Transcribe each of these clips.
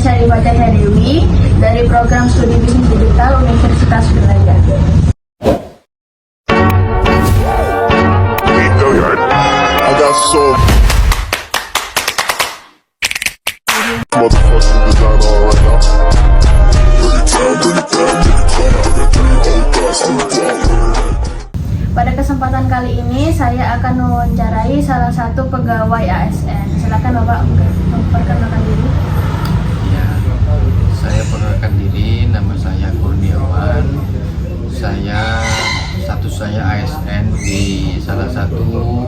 Syarifah Cahya Dewi dari program studi bisnis digital Universitas Belajar. I got so motherfucking design on right now. Pada kesempatan kali ini saya akan mewawancarai salah satu pegawai ASN. Silakan Bapak memperkenalkan diri. Ya, saya perkenalkan diri, nama saya Kurniawan. Status saya ASN di salah satu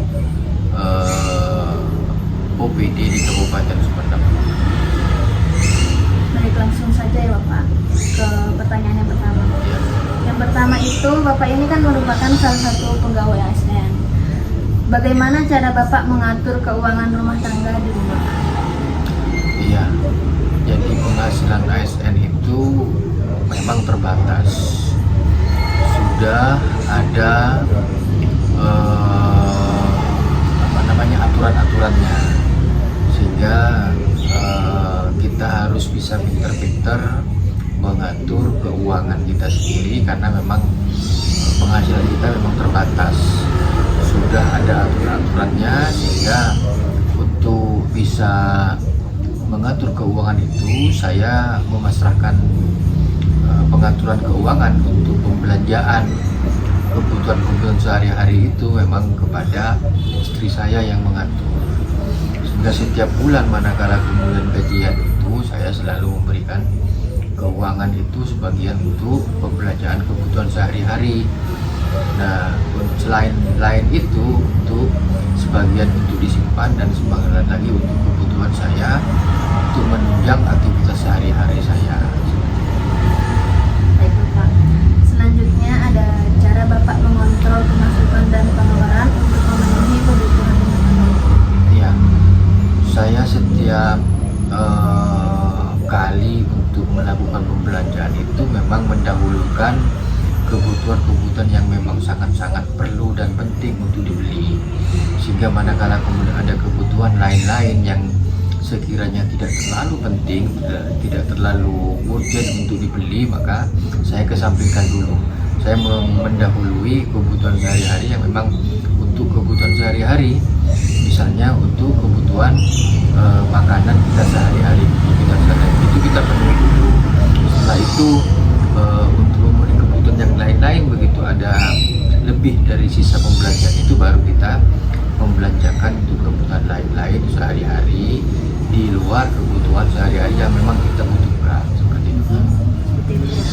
OPD di Kabupaten Sumedang. Baik, langsung saja ya Bapak ke pertanyaan yang pertama. Ya, Yang pertama itu, Bapak ini kan merupakan salah satu pegawai ASN. Bagaimana cara Bapak mengatur keuangan rumah tangga di rumah? iya. Jadi penghasilan ASN itu memang terbatas. Sudah ada aturan-aturannya, sehingga kita harus bisa pintar-pintar mengatur keuangan kita sendiri, karena memang penghasilan kita memang terbatas. Sudah ada aturan-aturannya, sehingga untuk bisa mengatur keuangan itu saya memasrahkan pengaturan keuangan untuk pembelanjaan kebutuhan sehari-hari itu memang kepada istri saya yang mengatur. Sehingga setiap bulan manakala kemudian gajian itu, saya selalu memberikan keuangan itu sebagian untuk pembelanjaan kebutuhan sehari-hari. Nah, selain itu, untuk sebagian untuk disimpan dan sebagian lagi untuk kebutuhan saya untuk menunjang aktivitas sehari-hari saya. Baik Bapak. Selanjutnya ada cara Bapak mengontrol pemasukan dan pengeluaran untuk memenuhi kebutuhan rumah tangga. Iya, saya setiap kali untuk melakukan pembelanjaan itu memang mendahulukan kebutuhan-kebutuhan yang memang sangat-sangat perlu dan penting untuk dibeli, sehingga manakala kemudian ada kebutuhan lain-lain yang sekiranya tidak terlalu penting, tidak terlalu urgent untuk dibeli, maka saya kesampingkan dulu. Saya mendahului kebutuhan sehari-hari yang memang untuk kebutuhan sehari-hari, misalnya untuk kebutuhan makanan kita sehari-hari, itu kita penuhi dulu. Setelah itu untuk memenuhi kebutuhan yang lain-lain, begitu ada lebih dari sisa pembelanjaan itu, baru kita membelanjakan untuk kebutuhan lain-lain sehari-hari di luar kebutuhan sehari-hari yang memang kita butuhkan, seperti itu. Seperti itu ya.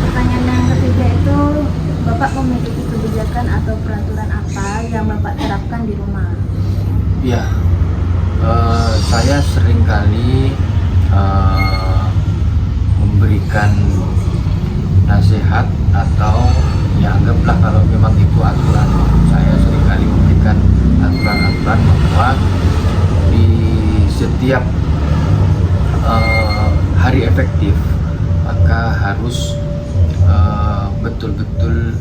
Pertanyaan yang ketiga itu, Bapak memiliki kebijakan atau peraturan apa yang Bapak terapkan di rumah? Ya, saya seringkali memberikan nasihat, atau ya anggaplah kalau memang itu aturan. Saya seringkali memberikan aturan-aturan bahwa di setiap hari efektif maka harus betul-betul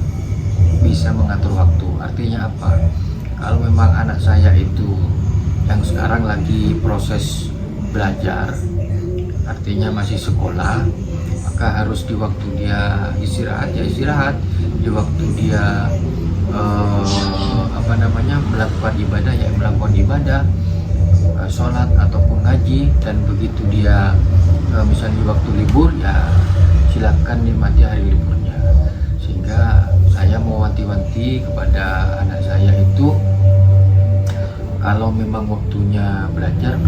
bisa mengatur waktu. Artinya apa? Kalau memang anak saya itu yang sekarang lagi proses belajar, artinya masih sekolah, maka harus di waktu dia istirahat ya istirahat, di waktu dia melakukan ibadah ya melakukan ibadah, sholat ataupun ngaji. Dan begitu dia misalnya di waktu libur, ya silakan nikmati hari liburnya. Sehingga saya mau wanti-wanti kepada anak saya itu, kalau memang waktunya belajar,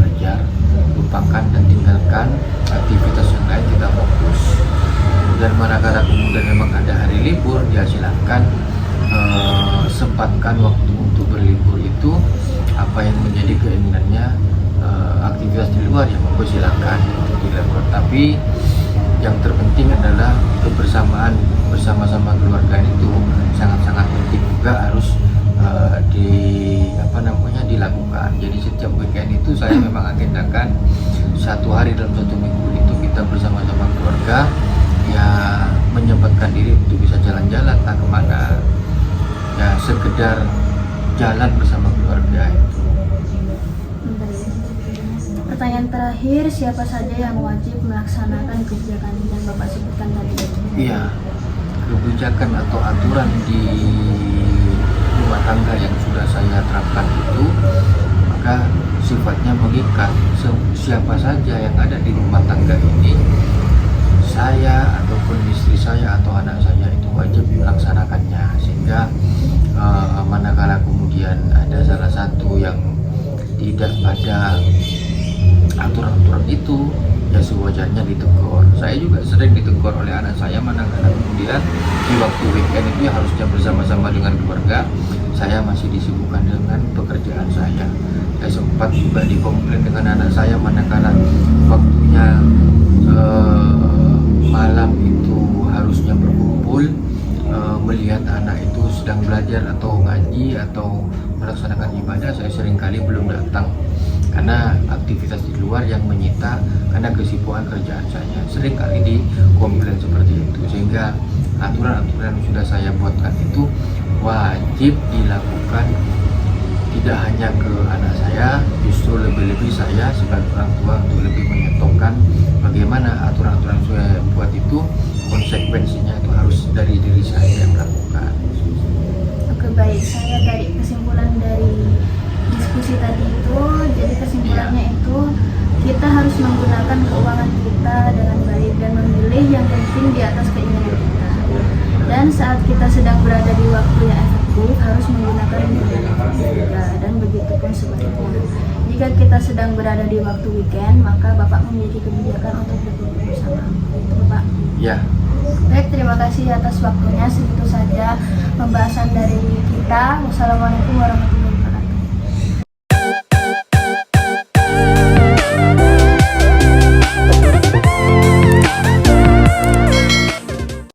lupakan dan tinggalkan aktivitas yang lain, kita fokus. Dan manakala kemudian memang ada hari libur, ya silakan sempatkan waktu untuk berlibur itu. Apa yang menjadi keinginannya, aktivitas di luar, yang mempersilahkan untuk dilakukan. Tapi yang terpenting adalah kebersamaan bersama-sama keluarga itu sangat-sangat penting juga, harus dilakukan. Jadi setiap weekend itu saya memang agendakan satu hari dalam satu minggu itu kita bersama-sama keluarga, ya menyempatkan diri untuk bisa jalan-jalan, tak kemana, ya sekedar jalan bersama keluarga itu. Pertanyaan terakhir, siapa saja yang wajib melaksanakan kebijakan yang Bapak sebutkan tadi? Iya, kebijakan atau aturan di rumah tangga yang sudah saya terapkan itu maka sifatnya mengikat siapa saja yang ada di rumah tangga ini, saya ataupun istri saya atau anak saya itu wajib melaksanakannya, sehingga manakala kemudian ada salah satu yang tidak pada aturan-aturan itu, ya sewajarnya ditegur. Saya juga sering ditegur oleh anak saya manakala kemudian di waktu weekend itu yang harusnya bersama-sama dengan keluarga, saya masih disibukkan dengan pekerjaan saya. Saya sempat juga dikomplain dengan anak saya manakala waktunya malam itu harusnya berkumpul, melihat anak itu sedang belajar atau ngaji atau melaksanakan ibadah, saya seringkali belum datang karena aktivitas di luar yang menyita karena kesibukan kerjaan saya. Seringkali dikomplain seperti itu, sehingga aturan-aturan yang sudah saya buatkan itu wajib dilakukan, tidak hanya ke anak saya, justru lebih-lebih saya sebagai orang tua untuk lebih menyetopkan bagaimana aturan-aturan yang saya buat itu konsekuensinya itu harus dari diri saya yang melakukan. Oke, baik, saya tarik kesimpulan dari diskusi tadi itu, jadi kesimpulannya itu kita harus menggunakan keuangan kita dengan baik dan memilih yang penting di atas keinginan kita. Dan saat kita sedang berada di waktu yang efektif, harus menggunakan yang efektif juga, dan begitu pun sebaliknya. Jika kita sedang berada di waktu weekend, maka Bapak memiliki kebijakan untuk berkumpul bersama. Itu Bapak. Ya. Baik, terima kasih atas waktunya. Segitu saja pembahasan dari kita. Wassalamualaikum warahmatullahi wabarakatuh.